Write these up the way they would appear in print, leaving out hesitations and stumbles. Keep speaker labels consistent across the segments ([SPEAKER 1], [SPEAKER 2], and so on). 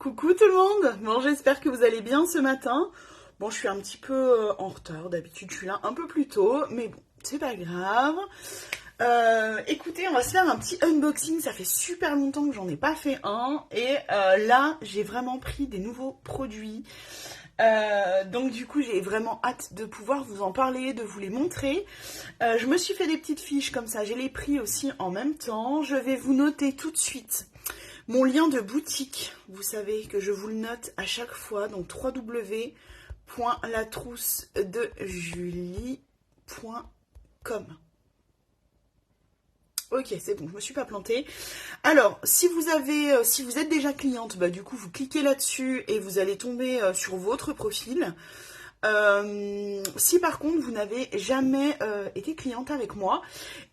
[SPEAKER 1] Coucou tout le monde. Bon, j'espère que vous allez bien ce matin. Bon, je suis un petit peu en retard. D'habitude, je suis là un peu plus tôt. Mais bon, c'est pas grave. Écoutez, on va se faire un petit unboxing. Ça fait super longtemps que j'en ai pas fait un. Et là, j'ai vraiment pris des nouveaux produits. Donc du coup, j'ai vraiment hâte de pouvoir vous en parler, de vous les montrer. Je me suis fait des petites fiches comme ça. J'ai les prix aussi en même temps. Je vais vous noter tout de suite mon lien de boutique. Vous savez que je vous le note à chaque fois. Donc www.latroussedejulie.com. Ok, c'est bon, je me suis pas plantée. Alors, si vous êtes déjà cliente, bah du coup, vous cliquez là-dessus et vous allez tomber sur votre profil. Si par contre vous n'avez jamais été cliente avec moi,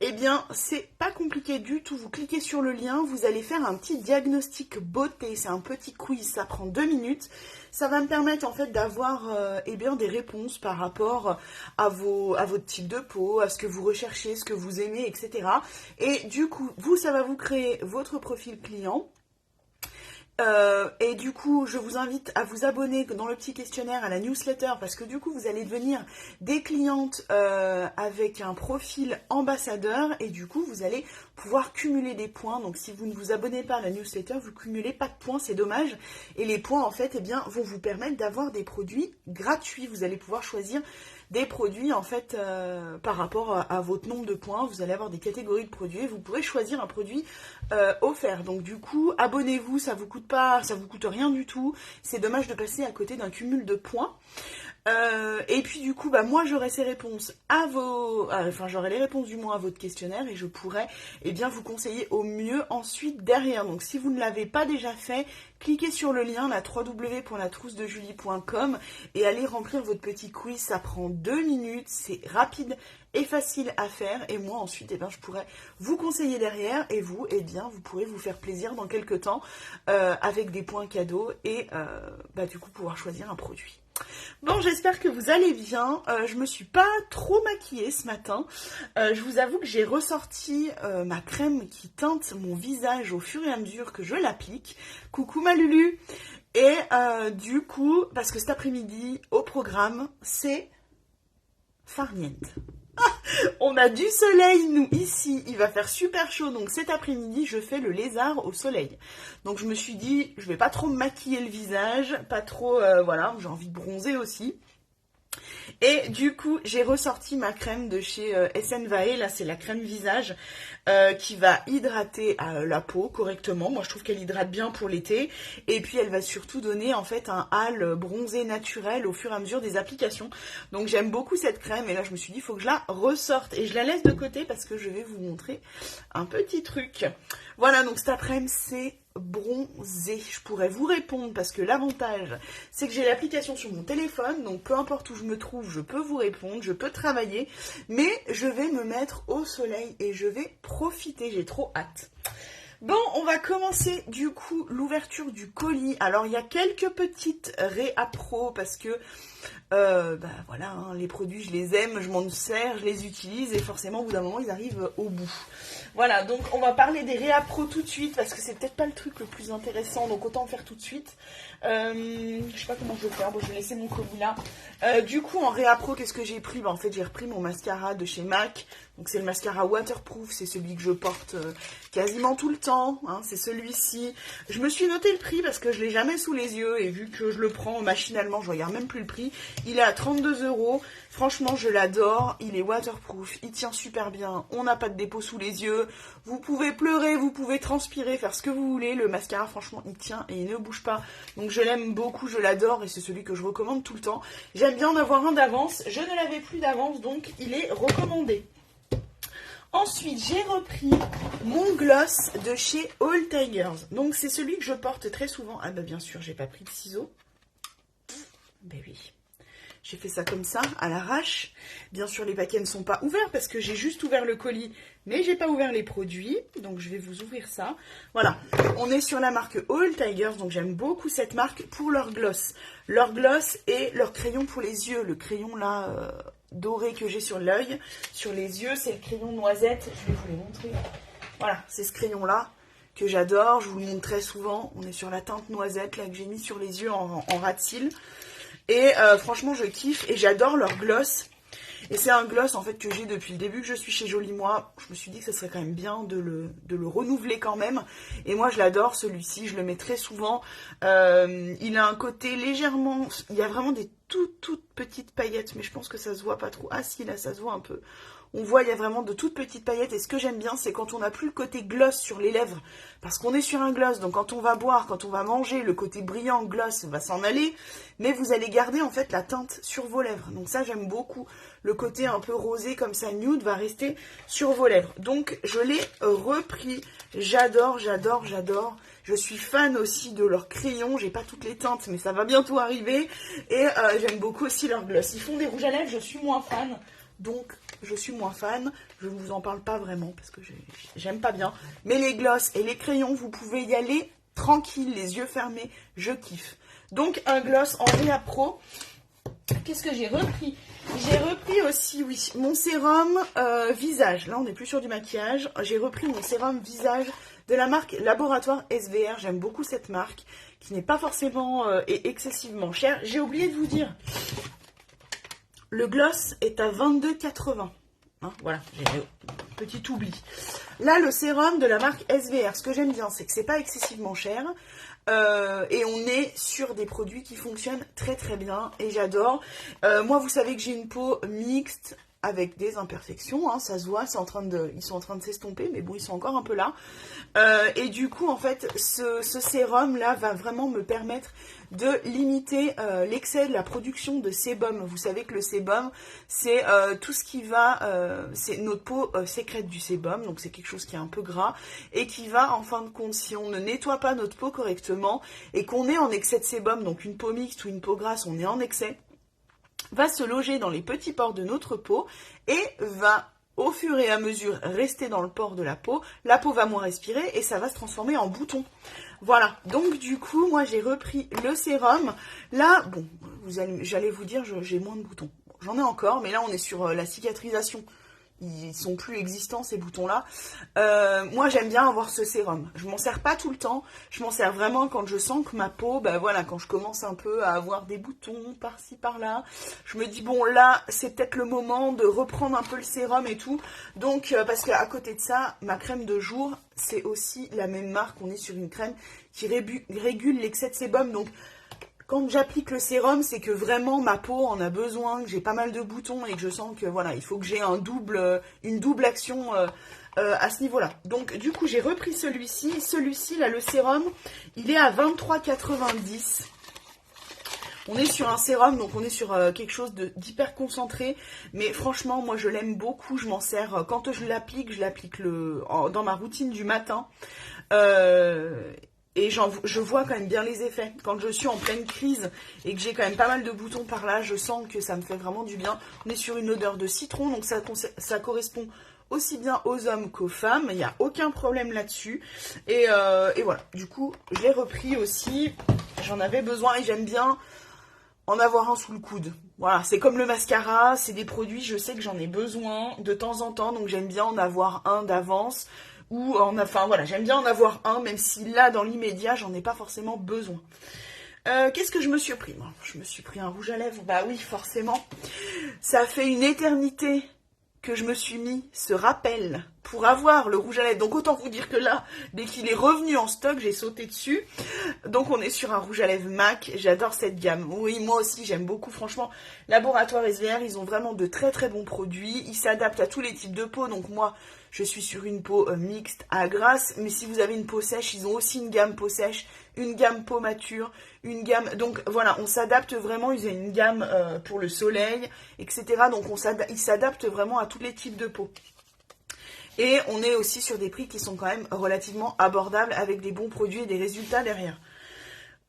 [SPEAKER 1] eh bien c'est pas compliqué du tout. Vous cliquez sur le lien, vous allez faire un petit diagnostic beauté. C'est un petit quiz, ça prend 2 minutes. Ça va me permettre en fait d'avoir eh bien des réponses par rapport à votre type de peau, à ce que vous recherchez, ce que vous aimez, etc. Et du coup, ça va vous créer votre profil client. Et du coup, je vous invite à vous abonner dans le petit questionnaire à la newsletter parce que du coup, vous allez devenir des clientes avec un profil ambassadeur et du coup, vous allez pouvoir cumuler des points. Donc, si vous ne vous abonnez pas à la newsletter, vous cumulez pas de points, c'est dommage. Et les points, en fait, eh bien, vont vous permettre d'avoir des produits gratuits. Vous allez pouvoir choisir des produits en fait par rapport à votre nombre de points. Vous allez avoir des catégories de produits et vous pourrez choisir un produit offert. Donc du coup, abonnez-vous, ça vous coûte rien du tout. C'est dommage de passer à côté d'un cumul de points. Et puis du coup, bah moi j'aurai ces réponses j'aurai les réponses du moins à votre questionnaire et je pourrai bien vous conseiller au mieux ensuite derrière. Donc si vous ne l'avez pas déjà fait, cliquez sur le lien la www.latroussedejulie.com et allez remplir votre petit quiz. Ça prend 2 minutes, c'est rapide et facile à faire. Et moi ensuite, je pourrai vous conseiller derrière et vous, vous pourrez vous faire plaisir dans quelques temps avec des points cadeaux et du coup pouvoir choisir un produit. Bon, j'espère que vous allez bien. Je me suis pas trop maquillée ce matin. Je vous avoue que j'ai ressorti ma crème qui teinte mon visage au fur et à mesure que je l'applique. Coucou ma Lulu. Et du coup, parce que cet après-midi, au programme, c'est farniente. On a du soleil, nous, ici. Il va faire super chaud. Donc cet après-midi, je fais le lézard au soleil. Donc je me suis dit, je vais pas trop me maquiller le visage. Pas trop, j'ai envie de bronzer aussi. Et du coup, j'ai ressorti ma crème de chez SNVAE. Là, c'est la crème visage qui va hydrater la peau correctement. Moi, je trouve qu'elle hydrate bien pour l'été. Et puis, elle va surtout donner en fait un hâle bronzé naturel au fur et à mesure des applications. Donc, j'aime beaucoup cette crème. Et là, je me suis dit, il faut que je la ressorte. Et je la laisse de côté parce que je vais vous montrer un petit truc. Voilà, donc cet après-midi, c'est bronzer. Je pourrais vous répondre parce que l'avantage, c'est que j'ai l'application sur mon téléphone. Donc, peu importe où je me trouve, je peux vous répondre, je peux travailler. Mais je vais me mettre au soleil et je vais profiter. J'ai trop hâte. Bon, on va commencer du coup l'ouverture du colis. Alors, il y a quelques petites réappro parce que les produits, je les aime, je m'en sers, je les utilise et forcément, au bout d'un moment, ils arrivent au bout. Voilà, donc on va parler des réappro tout de suite parce que c'est peut-être pas le truc le plus intéressant, donc autant le faire tout de suite. Je sais pas comment je vais faire, bon, je vais laisser mon colis là. Du coup, en réappro, qu'est-ce que j'ai pris ? En fait, j'ai repris mon mascara de chez MAC. Donc c'est le mascara waterproof, c'est celui que je porte quasiment tout le temps, hein, c'est celui-ci. Je me suis noté le prix parce que je l'ai jamais sous les yeux et vu que je le prends machinalement, je regarde même plus le prix. Il est à 32 €. Franchement, je l'adore. Il est waterproof, il tient super bien. On n'a pas de dépôt sous les yeux. Vous pouvez pleurer, vous pouvez transpirer, faire ce que vous voulez. Le mascara, franchement, il tient et il ne bouge pas. Donc je l'aime beaucoup, je l'adore et c'est celui que je recommande tout le temps. J'aime bien en avoir un d'avance. Je ne l'avais plus d'avance, donc il est recommandé. Ensuite, j'ai repris mon gloss de chez All Tigers. Donc, c'est celui que je porte très souvent. Ah bah bien sûr, j'ai pas pris de ciseaux. Ben oui. J'ai fait ça comme ça, à l'arrache. Bien sûr, les paquets ne sont pas ouverts parce que j'ai juste ouvert le colis, mais j'ai pas ouvert les produits. Donc, je vais vous ouvrir ça. Voilà, on est sur la marque All Tigers. Donc, j'aime beaucoup cette marque pour leur gloss. Leur gloss et leur crayon pour les yeux. Le crayon là... doré que j'ai sur l'œil, sur les yeux, c'est le crayon noisette, je vais vous les montrer. Voilà, c'est ce crayon là que j'adore. Je vous le montre très souvent. On est sur la teinte noisette là que j'ai mis sur les yeux en ras de cils. Et franchement, je kiffe et j'adore leur gloss. Et c'est un gloss en fait que j'ai depuis le début que je suis chez Jolie Moi. Je me suis dit que ça serait quand même bien de le renouveler quand même. Et moi je l'adore celui-ci, je le mets très souvent. Il a un côté légèrement... Il y a vraiment des toutes petites paillettes, mais je pense que ça se voit pas trop. Ah si, là ça se voit un peu. On voit, il y a vraiment de toutes petites paillettes. Et ce que j'aime bien, c'est quand on n'a plus le côté gloss sur les lèvres. Parce qu'on est sur un gloss, donc quand on va boire, quand on va manger, le côté brillant gloss va s'en aller. Mais vous allez garder en fait la teinte sur vos lèvres. Donc ça, j'aime beaucoup. Le côté un peu rosé comme ça, nude, va rester sur vos lèvres. Donc je l'ai repris. J'adore, j'adore, j'adore. Je suis fan aussi de leurs crayons. J'ai pas toutes les teintes, mais ça va bientôt arriver. Et j'aime beaucoup aussi leur gloss. Ils font des rouges à lèvres, je suis moins fan. Donc, je suis moins fan. Je ne vous en parle pas vraiment parce que j'aime pas bien. Mais les gloss et les crayons, vous pouvez y aller tranquille, les yeux fermés. Je kiffe. Donc, un gloss en Réa Pro. Qu'est-ce que j'ai repris? J'ai repris aussi, oui, mon sérum visage. Là, on n'est plus sur du maquillage. J'ai repris mon sérum visage de la marque Laboratoire SVR. J'aime beaucoup cette marque qui n'est pas forcément et excessivement chère. J'ai oublié de vous dire... Le gloss est à 22,80. Hein, voilà, j'ai un petit oubli. Là, le sérum de la marque SVR, ce que j'aime bien, c'est que c'est pas excessivement cher. Et on est sur des produits qui fonctionnent très très bien. Et j'adore. Moi, vous savez que j'ai une peau mixte avec des imperfections. Hein, ça se voit, ils sont en train de s'estomper, mais bon, ils sont encore un peu là. Et du coup, en fait, ce sérum-là va vraiment me permettre de limiter l'excès de la production de sébum. Vous savez que le sébum, c'est tout ce qui va... c'est notre peau sécrète du sébum, donc c'est quelque chose qui est un peu gras, et qui va, en fin de compte, si on ne nettoie pas notre peau correctement, et qu'on est en excès de sébum, donc une peau mixte ou une peau grasse, on est en excès, va se loger dans les petits pores de notre peau, et va... au fur et à mesure, rester dans le pore de la peau va moins respirer et ça va se transformer en bouton. Voilà, donc du coup, moi j'ai repris le sérum. Là, bon, j'allais vous dire, j'ai moins de boutons. Bon, j'en ai encore, mais là on est sur la cicatrisation. Ils sont plus existants ces boutons-là. Moi j'aime bien avoir ce sérum. Je m'en sers pas tout le temps. Je m'en sers vraiment quand je sens que ma peau, ben voilà, quand je commence un peu à avoir des boutons par-ci par-là. Je me dis bon là c'est peut-être le moment de reprendre un peu le sérum et tout. Donc parce qu'à côté de ça, ma crème de jour, c'est aussi la même marque. On est sur une crème qui régule l'excès de sébum. Donc quand j'applique le sérum, c'est que vraiment ma peau en a besoin, que j'ai pas mal de boutons et que je sens que voilà, il faut que j'ai une double action à ce niveau-là. Donc du coup, j'ai repris celui-ci. Celui-ci, là, le sérum, il est à 23,90 €. On est sur un sérum, donc on est sur quelque chose d'hyper concentré. Mais franchement, moi, je l'aime beaucoup. Je m'en sers quand je l'applique dans ma routine du matin. Et je vois quand même bien les effets. Quand je suis en pleine crise et que j'ai quand même pas mal de boutons par là, je sens que ça me fait vraiment du bien. On est sur une odeur de citron, donc ça correspond aussi bien aux hommes qu'aux femmes. Il n'y a aucun problème là-dessus. Et voilà, du coup, je l'ai repris aussi. J'en avais besoin et j'aime bien en avoir un sous le coude. Voilà, c'est comme le mascara, c'est des produits, je sais que j'en ai besoin de temps en temps, donc j'aime bien en avoir un d'avance. Enfin voilà, j'aime bien en avoir un, même si là, dans l'immédiat, j'en ai pas forcément besoin. Qu'est-ce que je me suis pris? Moi, je me suis pris un rouge à lèvres, bah oui, forcément. Ça fait une éternité que je me suis mis ce rappel pour avoir le rouge à lèvres. Donc autant vous dire que là, dès qu'il est revenu en stock, j'ai sauté dessus. Donc on est sur un rouge à lèvres MAC. J'adore cette gamme. Oui, moi aussi, j'aime beaucoup. Franchement, Laboratoire SVR, ils ont vraiment de très très bons produits. Ils s'adaptent à tous les types de peau. Donc moi, je suis sur une peau mixte à grasse. Mais si vous avez une peau sèche, ils ont aussi une gamme peau sèche, une gamme peau mature, une gamme... Donc voilà, on s'adapte vraiment. Ils ont une gamme pour le soleil, etc. Donc ils s'adaptent vraiment à tous les types de peau. Et on est aussi sur des prix qui sont quand même relativement abordables avec des bons produits et des résultats derrière.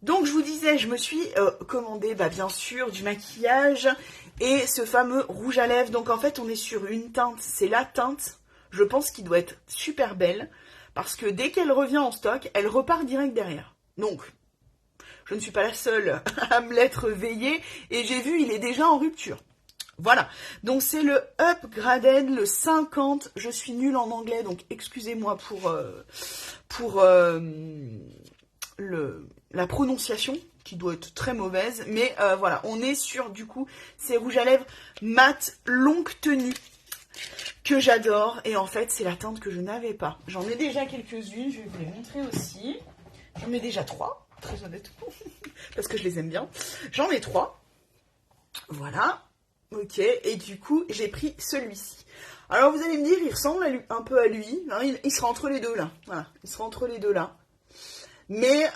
[SPEAKER 1] Donc je vous disais, je me suis commandé bien sûr du maquillage et ce fameux rouge à lèvres. Donc en fait on est sur une teinte, c'est la teinte, je pense qu'il doit être super belle. Parce que dès qu'elle revient en stock, elle repart direct derrière. Donc je ne suis pas la seule à me l'être veillée et j'ai vu il est déjà en rupture. Voilà, donc c'est le Upgraded, le 50. Je suis nulle en anglais, donc excusez-moi pour la prononciation, qui doit être très mauvaise. Mais voilà, on est sur, du coup, ces rouges à lèvres mat longue tenue, que j'adore. Et en fait, c'est la teinte que je n'avais pas. J'en ai déjà quelques-unes, je vais vous les montrer aussi. J'en ai déjà 3, très honnêtement, parce que je les aime bien. J'en ai 3, voilà. Ok, et du coup, j'ai pris celui-ci. Alors, vous allez me dire, il ressemble un peu à lui. Hein, il sera entre les deux, là. Voilà, il sera entre les deux, là. Mais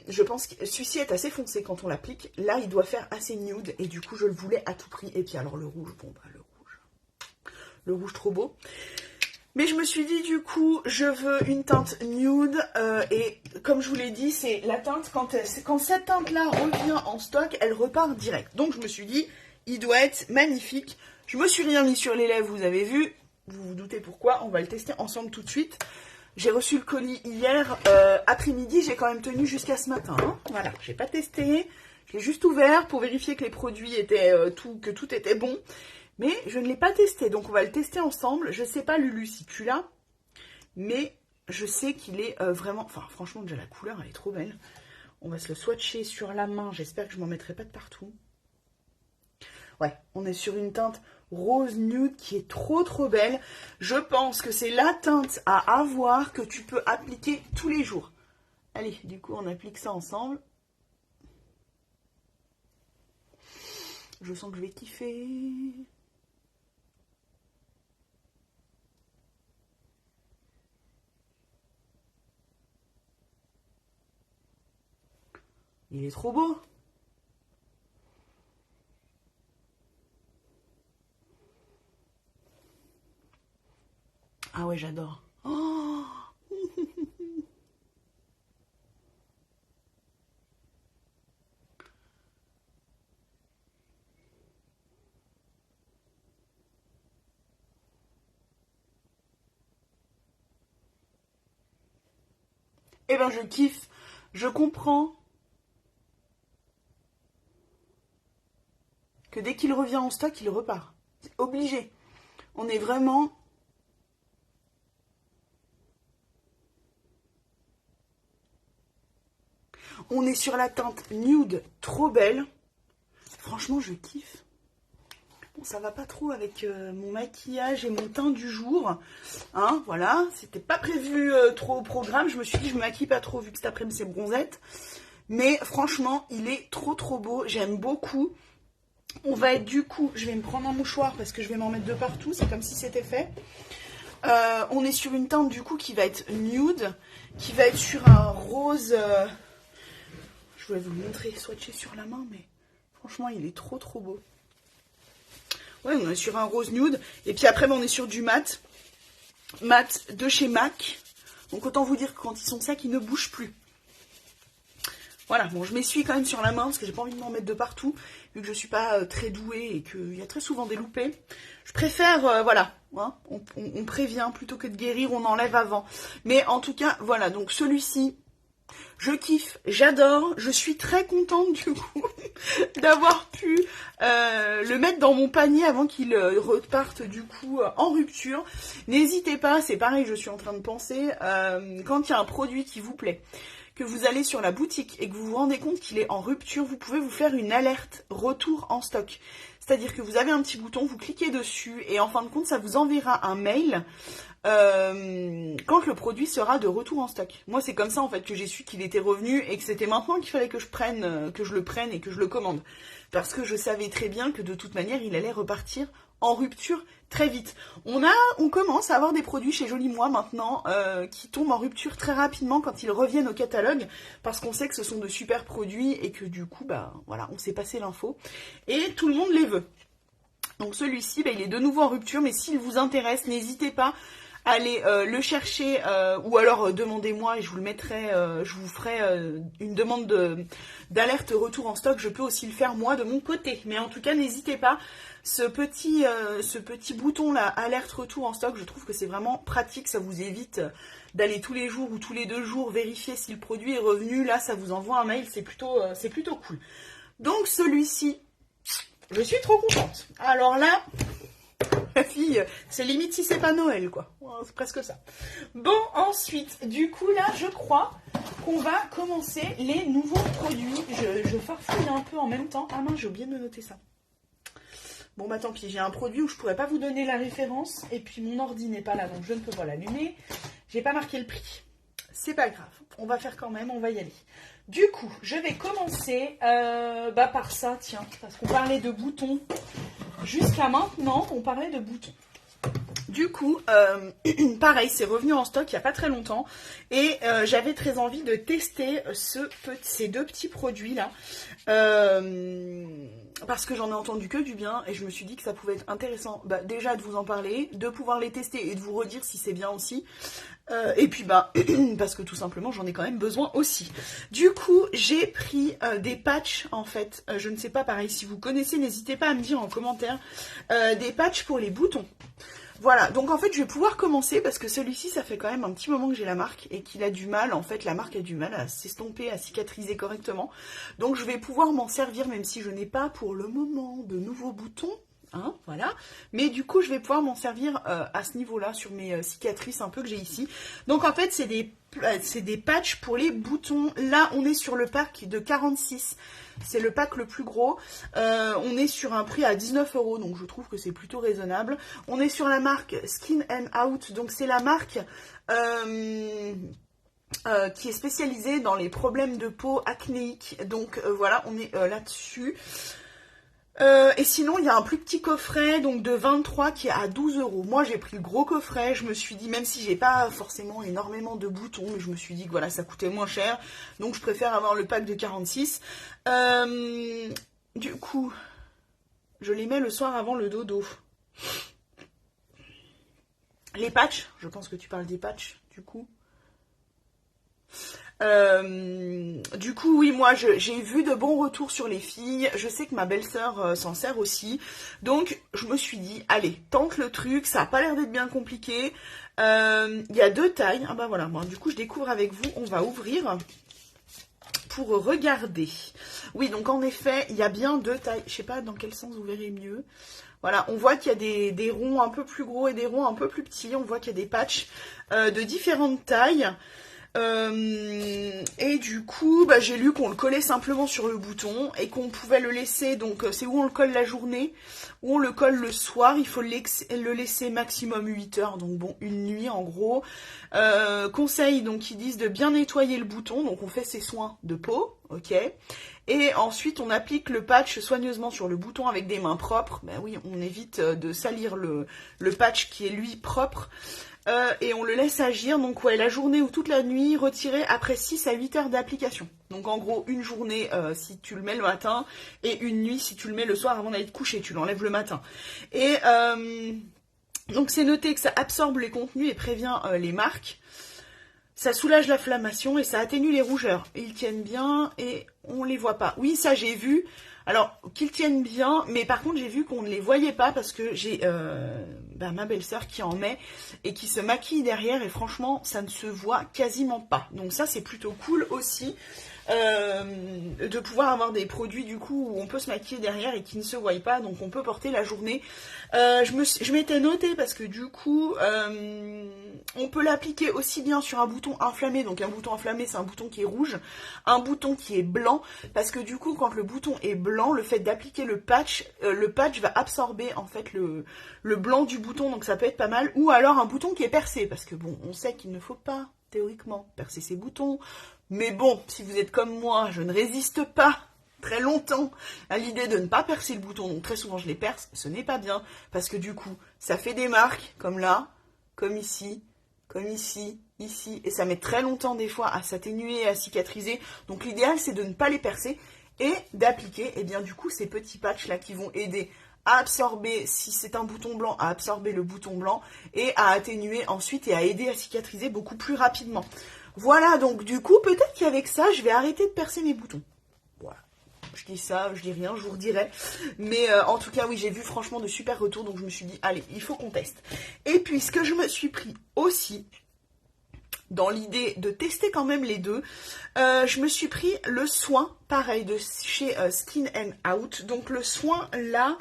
[SPEAKER 1] je pense que celui-ci est assez foncé quand on l'applique. Là, il doit faire assez nude. Et du coup, je le voulais à tout prix. Et puis, alors, le rouge, bon, bah, le rouge trop beau. Mais je me suis dit, du coup, je veux une teinte nude. Et comme je vous l'ai dit, c'est la teinte, quand cette teinte-là revient en stock, elle repart direct. Donc, je me suis dit, il doit être magnifique. Je me suis rien mis sur les lèvres, vous avez vu. Vous vous doutez pourquoi. On va le tester ensemble tout de suite. J'ai reçu le colis hier après-midi. J'ai quand même tenu jusqu'à ce matin. Hein. Voilà, j'ai pas testé. Je l'ai juste ouvert pour vérifier que les produits étaient que tout était bon. Mais je ne l'ai pas testé. Donc, on va le tester ensemble. Je sais pas, Lulu, si tu l'as. Mais je sais qu'il est vraiment... Enfin, franchement, déjà, la couleur, elle est trop belle. On va se le swatcher sur la main. J'espère que je m'en mettrai pas de partout. Ouais, on est sur une teinte rose nude qui est trop belle. Je pense que c'est la teinte à avoir que tu peux appliquer tous les jours. Allez, du coup, on applique ça ensemble. Je sens que je vais kiffer. Il est trop beau. Ah ouais, j'adore. Oh eh ben, je kiffe. Je comprends que dès qu'il revient en stock, il repart. C'est obligé. On est vraiment... On est sur la teinte nude, trop belle. Franchement, je kiffe. Bon, ça va pas trop avec mon maquillage et mon teint du jour. Hein, voilà, c'était pas prévu trop au programme. Je me suis dit, je me maquille pas trop vu que cet après-midi c'est bronzette. Mais franchement, il est trop beau. J'aime beaucoup. On va être du coup, je vais me prendre un mouchoir parce que je vais m'en mettre de partout. C'est comme si c'était fait. On est sur une teinte du coup qui va être nude. Qui va être sur un rose... je voulais vous le montrer, swatché sur la main, mais franchement, il est trop beau. Ouais, on est sur un rose nude. Et puis après, on est sur du mat. Mat de chez MAC. Donc autant vous dire que quand ils sont secs, ils ne bougent plus. Voilà, bon, je m'essuie quand même sur la main parce que j'ai pas envie de m'en mettre de partout. Vu que je suis pas très douée et qu'il y a très souvent des loupés. Je préfère, voilà, hein, on prévient plutôt que de guérir, on enlève avant. Mais en tout cas, voilà, donc celui-ci... Je kiffe, j'adore, je suis très contente du coup d'avoir pu le mettre dans mon panier avant qu'il reparte du coup en rupture. N'hésitez pas, c'est pareil, je suis en train de penser, quand il y a un produit qui vous plaît, que vous allez sur la boutique et que vous vous rendez compte qu'il est en rupture, vous pouvez vous faire une alerte retour en stock. C'est-à-dire que vous avez un petit bouton, vous cliquez dessus et en fin de compte, ça vous enverra un mail quand le produit sera de retour en stock. Moi, c'est comme ça en fait que j'ai su qu'il était revenu et que c'était maintenant qu'il fallait que je le prenne et que je le commande. Parce que je savais très bien que de toute manière, il allait repartir en rupture très vite. On commence à avoir des produits chez Joli Moi maintenant qui tombent en rupture très rapidement quand ils reviennent au catalogue parce qu'on sait que ce sont de super produits et que du coup, bah voilà, on s'est passé l'info et tout le monde les veut. Donc celui-ci, bah, il est de nouveau en rupture, mais s'il vous intéresse, n'hésitez pas à aller le chercher ou alors demandez-moi et je vous le mettrai, je vous ferai une demande d'alerte retour en stock. Je peux aussi le faire moi de mon côté, mais en tout cas n'hésitez pas. Ce petit bouton là, alerte retour en stock, je trouve que c'est vraiment pratique, ça vous évite d'aller tous les jours ou tous les 2 jours vérifier si le produit est revenu. Là, ça vous envoie un mail, c'est plutôt cool. Donc celui-ci, Je suis trop contente. Alors là, la fille, c'est limite si c'est pas Noël, quoi. C'est presque ça. Bon, ensuite, du coup, là, je crois qu'on va commencer les nouveaux produits. Je farfouille un peu en même temps. Ah mince, j'ai oublié de me noter ça. Bon, bah tant pis, j'ai un produit où je pourrais pas vous donner la référence. Et puis, mon ordi n'est pas là, donc je ne peux pas l'allumer. J'ai pas marqué le prix. C'est pas grave. On va faire quand même, on va y aller. Du coup, je vais commencer par ça, tiens. Parce qu'on parlait de boutons. Jusqu'à maintenant, on parlait de boutons. Du coup, pareil, c'est revenu en stock il n'y a pas très longtemps. Et j'avais très envie de tester ces deux petits produits-là. Parce que j'en ai entendu que du bien. Et je me suis dit que ça pouvait être intéressant déjà de vous en parler, de pouvoir les tester et de vous redire si c'est bien aussi. Et puis parce que tout simplement j'en ai quand même besoin aussi. Du coup j'ai pris des patchs en fait, je ne sais pas pareil si vous connaissez, n'hésitez pas à me dire en commentaire, des patchs pour les boutons. Voilà, donc en fait je vais pouvoir commencer parce que celui-ci ça fait quand même un petit moment que j'ai la marque et qu'il a du mal, en fait la marque a du mal à s'estomper, à cicatriser correctement. Donc je vais pouvoir m'en servir même si je n'ai pas pour le moment de nouveaux boutons. Hein, voilà, mais du coup je vais pouvoir m'en servir à ce niveau là sur mes cicatrices un peu que j'ai ici. Donc en fait c'est des patchs pour les boutons. Là on est sur le pack de 46, c'est le pack le plus gros. On est sur un prix à 19 €, donc je trouve que c'est plutôt raisonnable. On est sur la marque Skin and Out, donc c'est la marque qui est spécialisée dans les problèmes de peau acnéiques. Donc voilà, on est là-dessus. Et sinon il y a un plus petit coffret donc de 23 qui est à 12 €. Moi j'ai pris le gros coffret, je me suis dit, même si j'ai pas forcément énormément de boutons, mais je me suis dit que voilà, ça coûtait moins cher, donc je préfère avoir le pack de 46. Du coup je les mets le soir avant le dodo. Les patchs, je pense que tu parles des patchs du coup. Du coup oui, moi j'ai vu de bons retours sur les filles, je sais que ma belle-sœur s'en sert aussi, donc je me suis dit allez, tente le truc, ça a pas l'air d'être bien compliqué. Il y a deux tailles, ah bah voilà, bon, du coup je découvre avec vous, on va ouvrir pour regarder. Oui, donc en effet il y a bien deux tailles, je sais pas dans quel sens vous verrez mieux. Voilà, on voit qu'il y a des ronds un peu plus gros et des ronds un peu plus petits, on voit qu'il y a des patchs de différentes tailles. Et du coup j'ai lu qu'on le collait simplement sur le bouton et qu'on pouvait le laisser, donc c'est où on le colle la journée, où on le colle le soir, il faut le laisser maximum 8 heures, donc bon, une nuit en gros. Conseil, donc ils disent de bien nettoyer le bouton, donc on fait ses soins de peau, ok, et ensuite on applique le patch soigneusement sur le bouton avec des mains propres. Ben oui, on évite de salir le patch qui est lui propre. Et on le laisse agir, donc ouais, la journée ou toute la nuit, retiré après 6 à 8 heures d'application. Donc en gros, une journée si tu le mets le matin, et une nuit si tu le mets le soir avant d'aller te coucher, tu l'enlèves le matin. Et donc c'est noté que ça absorbe les contenus et prévient les marques. Ça soulage l'inflammation et ça atténue les rougeurs. Ils tiennent bien et on les voit pas. Oui, ça j'ai vu. Alors, qu'ils tiennent bien, mais par contre, j'ai vu qu'on ne les voyait pas parce que j'ai ma belle-sœur qui en met et qui se maquille derrière et franchement, ça ne se voit quasiment pas. Donc ça, c'est plutôt cool aussi de pouvoir avoir des produits du coup où on peut se maquiller derrière et qui ne se voient pas, donc on peut porter la journée. Je m'étais notée parce que du coup, on peut l'appliquer aussi bien sur un bouton inflammé. Donc un bouton inflammé, c'est un bouton qui est rouge, un bouton qui est blanc, parce que du coup quand le bouton est blanc, le fait d'appliquer le patch va absorber en fait le blanc du bouton, donc ça peut être pas mal. Ou alors un bouton qui est percé, parce que bon, on sait qu'il ne faut pas théoriquement percer ses boutons, mais bon, si vous êtes comme moi, je ne résiste pas très longtemps à l'idée de ne pas percer le bouton, donc très souvent je les perce, ce n'est pas bien, parce que du coup, ça fait des marques, comme là, comme ici, ici, et ça met très longtemps des fois à s'atténuer, à cicatriser, donc l'idéal c'est de ne pas les percer, et d'appliquer, et bien du coup, ces petits patchs là qui vont aider à absorber, si c'est un bouton blanc, à absorber le bouton blanc, et à atténuer ensuite, et à aider à cicatriser beaucoup plus rapidement. Voilà, donc du coup, peut-être qu'avec ça, je vais arrêter de percer mes boutons. Voilà. Je dis ça, je dis rien, je vous redirai. Mais en tout cas, oui, j'ai vu franchement de super retours, donc je me suis dit, allez, il faut qu'on teste. Et puis, ce que je me suis pris aussi, dans l'idée de tester quand même les deux, je me suis pris le soin, pareil, de chez Skin and Out. Donc le soin là,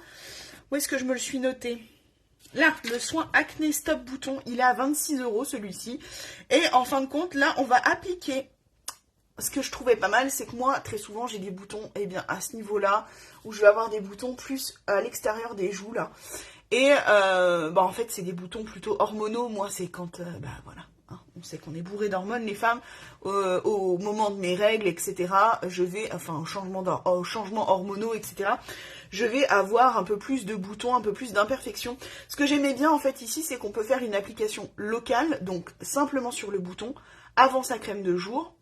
[SPEAKER 1] où est-ce que je me le suis noté? Là, le soin Acné Stop Bouton, il est à 26 € celui-ci. Et en fin de compte, là, on va appliquer. Ce que je trouvais pas mal, c'est que moi, très souvent, j'ai des boutons, eh bien, à ce niveau-là, où je vais avoir des boutons plus à l'extérieur des joues, là. Et, en fait, c'est des boutons plutôt hormonaux. Moi, c'est quand, voilà, hein, on sait qu'on est bourré d'hormones, les femmes, au moment de mes règles, etc., je vais, enfin, au changement hormonaux, etc., je vais avoir un peu plus de boutons, un peu plus d'imperfections. Ce que j'aimais bien, en fait, ici, c'est qu'on peut faire une application locale, donc simplement sur le bouton, avant sa crème de jour.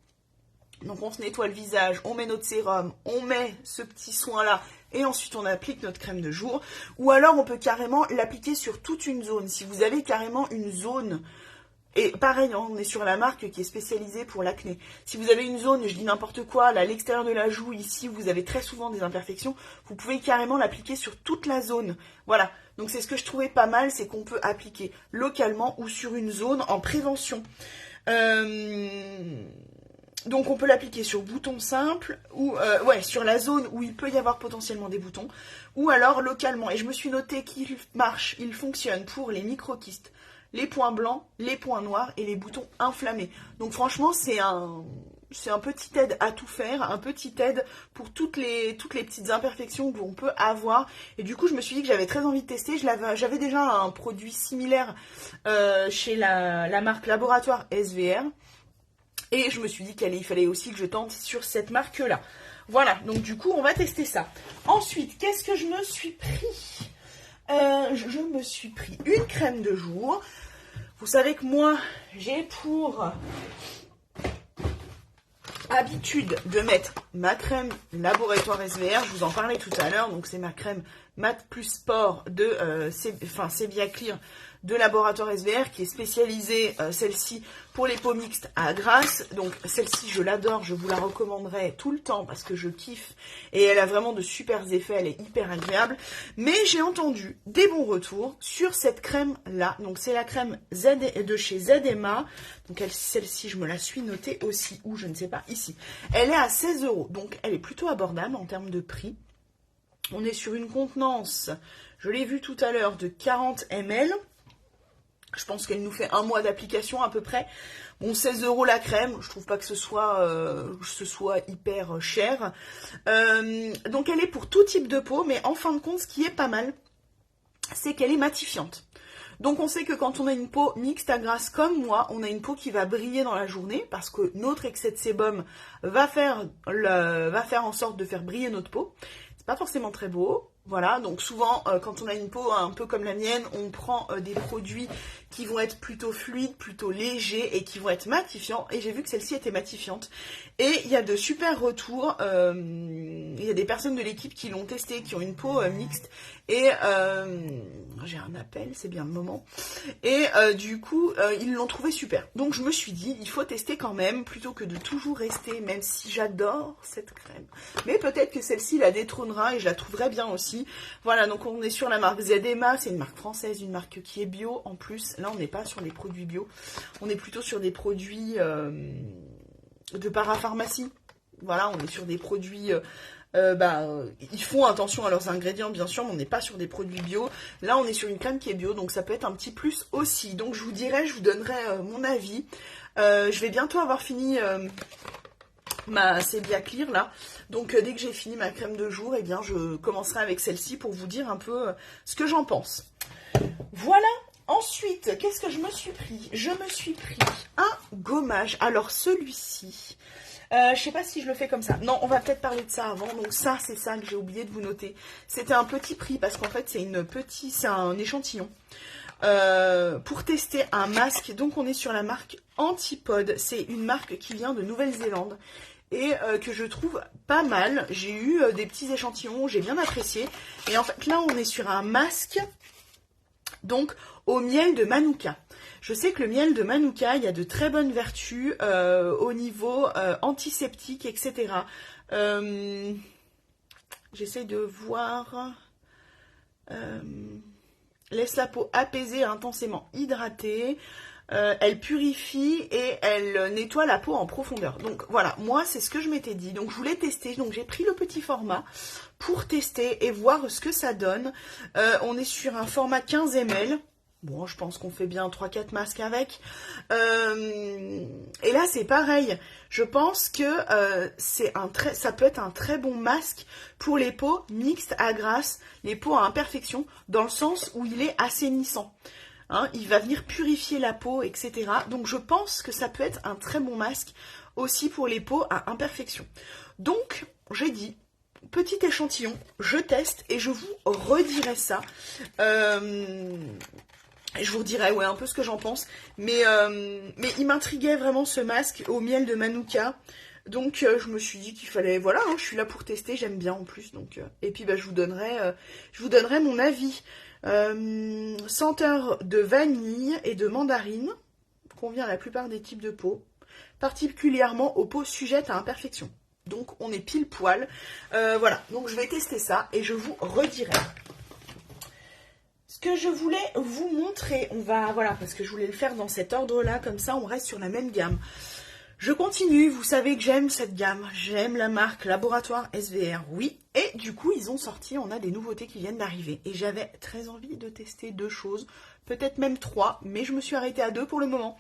[SPEAKER 1] Donc on se nettoie le visage, on met notre sérum, on met ce petit soin là et ensuite on applique notre crème de jour. Ou alors on peut carrément l'appliquer sur toute une zone. Si vous avez carrément une zone, et pareil, hein, on est sur la marque qui est spécialisée pour l'acné. Si vous avez une zone, je dis n'importe quoi, là à l'extérieur de la joue, ici, où vous avez très souvent des imperfections, vous pouvez carrément l'appliquer sur toute la zone. Voilà, donc c'est ce que je trouvais pas mal, c'est qu'on peut appliquer localement ou sur une zone en prévention. Donc on peut l'appliquer sur bouton simple ou sur la zone où il peut y avoir potentiellement des boutons ou alors localement. Et je me suis noté qu'il marche, il fonctionne pour les microkystes, les points blancs, les points noirs et les boutons inflammés. Donc franchement c'est un petit aide à tout faire, un petit aide pour toutes les petites imperfections que l'on peut avoir. Et du coup je me suis dit que j'avais très envie de tester. J'avais déjà un produit similaire chez la marque Laboratoire SVR. Et je me suis dit qu'il fallait aussi que je tente sur cette marque-là. Voilà, donc du coup, on va tester ça. Ensuite, qu'est-ce que je me suis pris? Je me suis pris une crème de jour. Vous savez que moi, j'ai pour habitude de mettre ma crème Laboratoire SVR. Je vous en parlais tout à l'heure. Donc, c'est ma crème Mat Plus Sport de Sebia Clear de Laboratoire SVR qui est spécialisée, celle-ci, pour les peaux mixtes à grasse. Donc celle-ci, je l'adore, je vous la recommanderai tout le temps parce que je kiffe et elle a vraiment de super effets, elle est hyper agréable. Mais j'ai entendu des bons retours sur cette crème-là. Donc c'est la crème de chez ZMA. Donc celle-ci, je me la suis notée aussi, ou je ne sais pas, ici. Elle est à 16 €, donc elle est plutôt abordable en termes de prix. On est sur une contenance, je l'ai vu tout à l'heure, de 40 ml. Je pense qu'elle nous fait un mois d'application à peu près. Bon, 16 € la crème, je trouve pas que ce soit hyper cher. Donc elle est pour tout type de peau, mais en fin de compte, ce qui est pas mal, c'est qu'elle est matifiante. Donc on sait que quand on a une peau mixte à grasse comme moi, on a une peau qui va briller dans la journée parce que notre excès de sébum va faire en sorte de faire briller notre peau. C'est pas forcément très beau. Voilà, donc souvent, quand on a une peau un peu comme la mienne, on prend des produits qui vont être plutôt fluides, plutôt légers et qui vont être matifiants. Et j'ai vu que celle-ci était matifiante. Et il y a de super retours. Il y a des personnes de l'équipe qui l'ont testé, qui ont une peau mixte. Et j'ai un appel, c'est bien le moment. Et du coup, ils l'ont trouvé super. Donc je me suis dit, il faut tester quand même, plutôt que de toujours rester, même si j'adore cette crème. Mais peut-être que celle-ci la détrônera et je la trouverai bien aussi. Voilà, donc on est sur la marque ZMA, c'est une marque française, une marque qui est bio en plus. Là, on n'est pas sur les produits bio, on est plutôt sur des produits de parapharmacie. Voilà, on est sur des produits... ils font attention à leurs ingrédients, bien sûr, mais on n'est pas sur des produits bio. Là, on est sur une crème qui est bio, donc ça peut être un petit plus aussi. Donc, je vous donnerai mon avis. Je vais bientôt avoir fini... c'est bien clear là, donc dès que j'ai fini ma crème de jour, eh bien je commencerai avec celle-ci pour vous dire un peu ce que j'en pense. Voilà. Ensuite, qu'est-ce que je me suis pris? Je me suis pris un gommage. Alors celui-ci, je sais pas si je le fais comme ça. Non, on va peut-être parler de ça avant. Donc ça, c'est ça que j'ai oublié de vous noter. C'était un petit prix parce qu'en fait c'est un échantillon. Pour tester un masque. Donc on est sur la marque Antipode. C'est une marque qui vient de Nouvelle-Zélande et que je trouve pas mal. J'ai eu des petits échantillons, j'ai bien apprécié. Et en fait là on est sur un masque donc au miel de Manuka. Je sais que le miel de Manuka, il y a de très bonnes vertus au niveau antiseptique, etc. J'essaie de voir... laisse la peau apaisée et intensément hydratée. Elle purifie et elle nettoie la peau en profondeur. Donc voilà, moi c'est ce que je m'étais dit. Donc je voulais tester, donc j'ai pris le petit format pour tester et voir ce que ça donne. On est sur un format 15 ml. Bon, je pense qu'on fait bien 3-4 masques avec. Et là, c'est pareil. Je pense que ça peut être un très bon masque pour les peaux mixtes à grasse, les peaux à imperfection, dans le sens où il est assainissant. Hein, il va venir purifier la peau, etc. Donc je pense que ça peut être un très bon masque aussi pour les peaux à imperfection. Donc, j'ai dit, petit échantillon, je teste et je vous redirai ça. Je vous dirai un peu ce que j'en pense. Mais il m'intriguait vraiment ce masque au miel de Manuka. Donc je me suis dit qu'il fallait, voilà, hein, je suis là pour tester, j'aime bien en plus. Donc, et puis je vous donnerai mon avis. Senteur de vanille et de mandarine, convient à la plupart des types de peau, particulièrement aux peaux sujettes à imperfection. Donc on est pile poil. Voilà, donc je vais tester ça et je vous redirai. Ce que je voulais vous montrer, voilà, parce que je voulais le faire dans cet ordre-là, comme ça on reste sur la même gamme. Je continue, vous savez que j'aime cette gamme, j'aime la marque Laboratoire SVR, oui. Et du coup, ils ont sorti, on a des nouveautés qui viennent d'arriver. Et j'avais très envie de tester 2 choses, peut-être même 3, mais je me suis arrêtée à 2 pour le moment.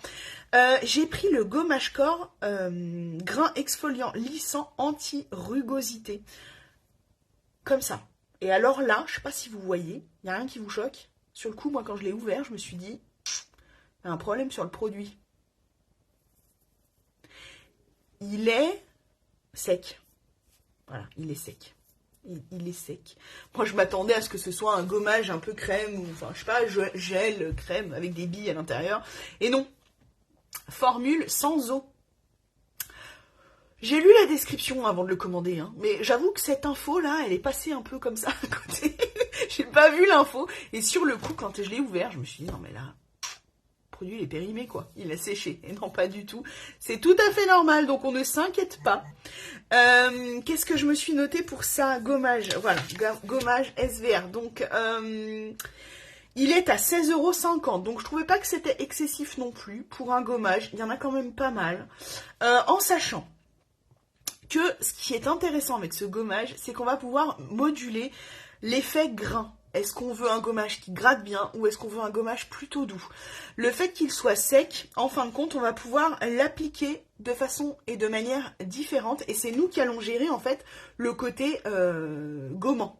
[SPEAKER 1] J'ai pris le gommage corps grain exfoliant lissant anti-rugosité. Comme ça. Et alors là, je sais pas si vous voyez, il n'y a rien qui vous choque. Sur le coup, moi quand je l'ai ouvert, je me suis dit, il y a un problème sur le produit. Il est sec. Voilà, il est sec. Il est sec. Moi, je m'attendais à ce que ce soit un gommage un peu crème, ou enfin, je sais pas, gel, crème, avec des billes à l'intérieur. Et non. Formule sans eau. J'ai lu la description avant de le commander, hein, mais j'avoue que cette info-là, elle est passée un peu comme ça à côté. J'ai pas vu l'info. Et sur le coup, quand je l'ai ouvert, je me suis dit, non mais là... produit il est périmé quoi, il a séché, et non pas du tout, c'est tout à fait normal, donc on ne s'inquiète pas. Qu'est-ce que je me suis noté pour ça? Gommage, voilà, gommage SVR, donc il est à 16,50 €, donc je trouvais pas que c'était excessif non plus, pour un gommage, il y en a quand même pas mal, en sachant que ce qui est intéressant avec ce gommage, c'est qu'on va pouvoir moduler l'effet grain. Est-ce qu'on veut un gommage qui gratte bien ou est-ce qu'on veut un gommage plutôt doux? Le fait qu'il soit sec, en fin de compte, on va pouvoir l'appliquer de façon et de manière différente et c'est nous qui allons gérer en fait le côté gommant.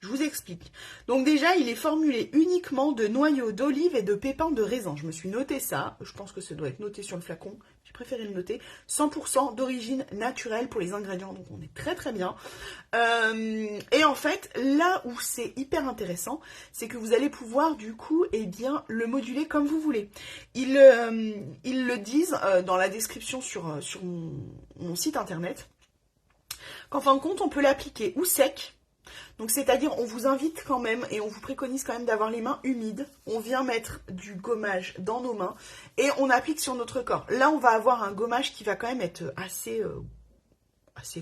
[SPEAKER 1] Je vous explique. Donc déjà, il est formulé uniquement de noyaux d'olive et de pépins de raisin. Je me suis noté ça. Je pense que ça doit être noté sur le flacon. J'ai préféré le noter. 100% d'origine naturelle pour les ingrédients. Donc on est très très bien. Et en fait, là où c'est hyper intéressant, c'est que vous allez pouvoir du coup, le moduler comme vous voulez. Ils le disent dans la description sur mon site internet. Qu'en fin de compte, on peut l'appliquer ou sec. Donc c'est-à-dire on vous invite quand même et on vous préconise quand même d'avoir les mains humides. On vient mettre du gommage dans nos mains et on applique sur notre corps. Là on va avoir un gommage qui va quand même être assez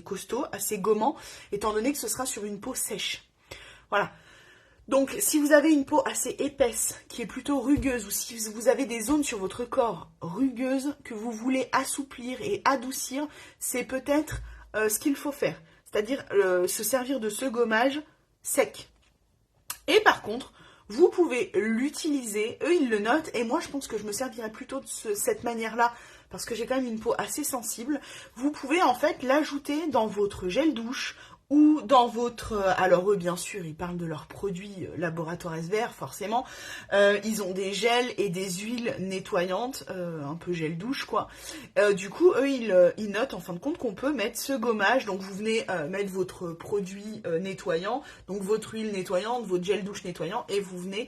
[SPEAKER 1] costaud, assez gommant, étant donné que ce sera sur une peau sèche. Voilà. Donc si vous avez une peau assez épaisse, qui est plutôt rugueuse, ou si vous avez des zones sur votre corps rugueuses que vous voulez assouplir et adoucir, c'est peut-être ce qu'il faut faire. C'est-à-dire se servir de ce gommage sec. Et par contre, vous pouvez l'utiliser, eux ils le notent, et moi je pense que je me servirais plutôt de cette manière-là, parce que j'ai quand même une peau assez sensible. Vous pouvez en fait l'ajouter dans votre gel douche, ou dans votre... Alors eux, bien sûr, ils parlent de leurs produits Laboratoire SVR, forcément. Ils ont des gels et des huiles nettoyantes, un peu gel douche, quoi. Du coup, eux, ils notent, en fin de compte, qu'on peut mettre ce gommage. Donc, vous venez mettre votre produit nettoyant, donc votre huile nettoyante, votre gel douche nettoyant, et vous venez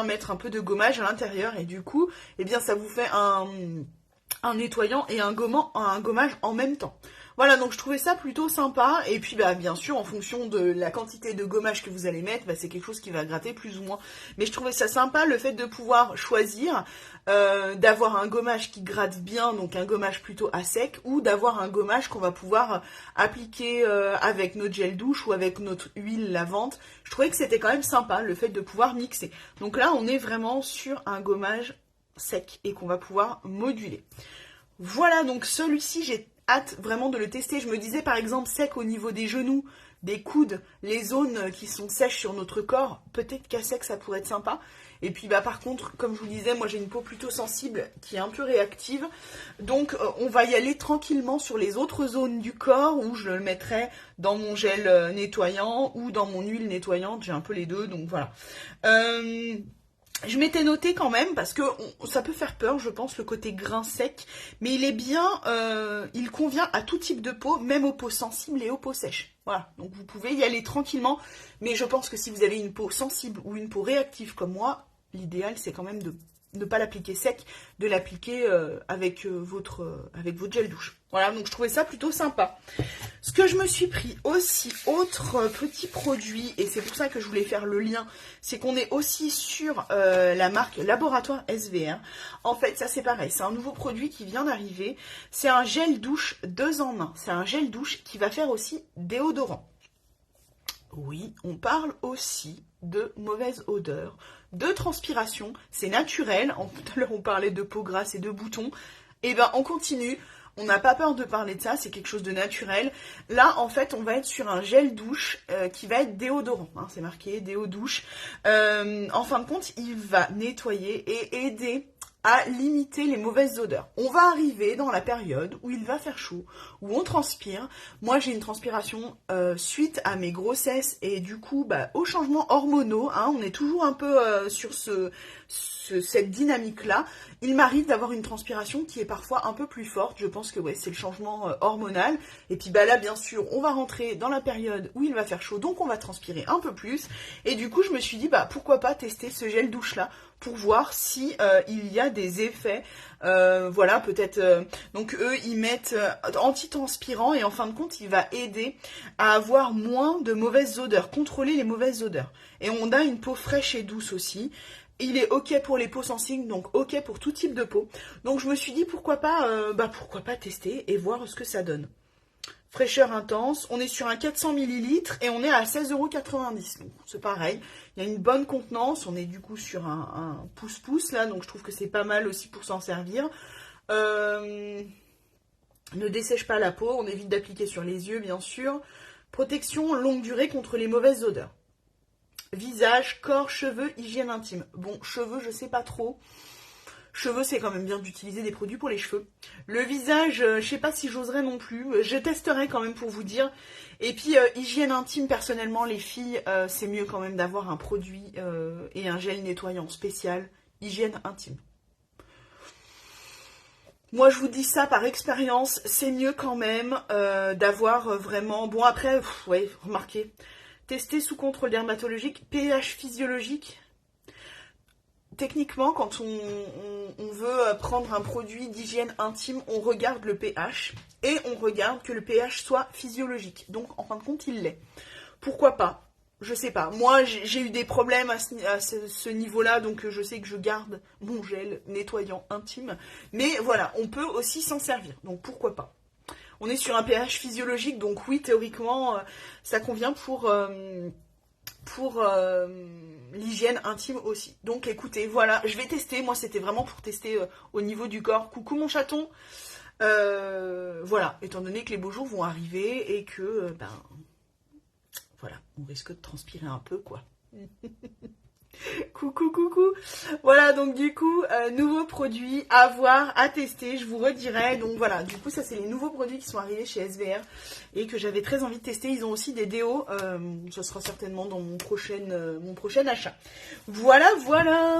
[SPEAKER 1] mettre un peu de gommage à l'intérieur. Et du coup, ça vous fait un nettoyant et un gommage en même temps. Voilà, donc je trouvais ça plutôt sympa. Et puis, bien sûr, en fonction de la quantité de gommage que vous allez mettre, c'est quelque chose qui va gratter plus ou moins. Mais je trouvais ça sympa, le fait de pouvoir choisir, d'avoir un gommage qui gratte bien, donc un gommage plutôt à sec, ou d'avoir un gommage qu'on va pouvoir appliquer avec notre gel douche ou avec notre huile lavante. Je trouvais que c'était quand même sympa, le fait de pouvoir mixer. Donc là, on est vraiment sur un gommage sec et qu'on va pouvoir moduler. Voilà, donc celui-ci, j'ai hâte vraiment de le tester. Je me disais par exemple sec au niveau des genoux, des coudes, les zones qui sont sèches sur notre corps, peut-être qu'à sec ça pourrait être sympa. Et puis bah par contre, comme je vous disais, moi j'ai une peau plutôt sensible qui est un peu réactive. Donc on va y aller tranquillement sur les autres zones du corps où je le mettrai dans mon gel nettoyant ou dans mon huile nettoyante. J'ai un peu les deux, donc voilà. Je m'étais noté quand même, parce que ça peut faire peur, je pense, le côté grain sec, mais il est bien, il convient à tout type de peau, même aux peaux sensibles et aux peaux sèches. Voilà, donc vous pouvez y aller tranquillement, mais je pense que si vous avez une peau sensible ou une peau réactive comme moi, l'idéal c'est quand même de ne pas l'appliquer sec, de l'appliquer avec votre gel douche. Voilà, donc je trouvais ça plutôt sympa. Ce que je me suis pris aussi, autre petit produit, et c'est pour ça que je voulais faire le lien, c'est qu'on est aussi sur la marque Laboratoire SVR. En fait, ça c'est pareil, c'est un nouveau produit qui vient d'arriver. C'est un gel douche 2 en 1. C'est un gel douche qui va faire aussi déodorant. Oui, on parle aussi de mauvaise odeur, de transpiration, c'est naturel. Tout à l'heure on parlait de peau grasse et de boutons. Et ben on continue, on n'a pas peur de parler de ça, c'est quelque chose de naturel. Là en fait on va être sur un gel douche qui va être déodorant, hein, c'est marqué déo douche. En fin de compte il va nettoyer et aider à limiter les mauvaises odeurs. On va arriver dans la période où il va faire chaud, où on transpire. Moi, j'ai une transpiration suite à mes grossesses et du coup, aux changements hormonaux. Hein, on est toujours un peu sur cette dynamique-là. Il m'arrive d'avoir une transpiration qui est parfois un peu plus forte. Je pense que ouais, c'est le changement hormonal. Et puis là, bien sûr, on va rentrer dans la période où il va faire chaud, donc on va transpirer un peu plus. Et du coup, je me suis dit, pourquoi pas tester ce gel douche-là pour voir si il y a des effets, voilà, peut-être, donc eux, ils mettent anti-transpirant et en fin de compte, il va aider à avoir moins de mauvaises odeurs, contrôler les mauvaises odeurs. Et on a une peau fraîche et douce aussi. Il est ok pour les peaux sensibles, donc ok pour tout type de peau. Donc je me suis dit, pourquoi pas tester et voir ce que ça donne. Fraîcheur intense, on est sur un 400 ml et on est à 16,90 €. Donc c'est pareil, il y a une bonne contenance, on est du coup sur un pouce-pouce là, donc je trouve que c'est pas mal aussi pour s'en servir. Ne dessèche pas la peau, on évite d'appliquer sur les yeux bien sûr. Protection longue durée contre les mauvaises odeurs. Visage, corps, cheveux, hygiène intime. Bon, cheveux, je sais pas trop. Cheveux, c'est quand même bien d'utiliser des produits pour les cheveux. Le visage, je sais pas si j'oserais non plus. Je testerai quand même pour vous dire. Et puis, hygiène intime, personnellement, les filles, c'est mieux quand même d'avoir un produit et un gel nettoyant spécial. Hygiène intime. Moi, je vous dis ça par expérience. C'est mieux quand même d'avoir vraiment... Bon, après, ouais, remarquez. Tester sous contrôle dermatologique, pH physiologique. Techniquement, quand on veut prendre un produit d'hygiène intime, on regarde le pH et on regarde que le pH soit physiologique. Donc, en fin de compte, il l'est. Pourquoi pas? Je sais pas. Moi, j'ai eu des problèmes à ce niveau-là, donc je sais que je garde mon gel nettoyant intime. Mais voilà, on peut aussi s'en servir. Donc, pourquoi pas? On est sur un pH physiologique, donc oui, théoriquement, ça convient pour l'hygiène intime aussi. Donc écoutez, voilà, je vais tester. Moi, c'était vraiment pour tester au niveau du corps. Coucou mon chaton. Voilà, étant donné que les beaux jours vont arriver et que, voilà, on risque de transpirer un peu, quoi. Coucou, coucou. Voilà, donc du coup, nouveaux produits à voir, à tester, je vous redirai. Donc voilà, du coup, ça c'est les nouveaux produits qui sont arrivés chez SVR et que j'avais très envie de tester. Ils ont aussi des déos, ça sera certainement dans mon prochain achat. Voilà, voilà.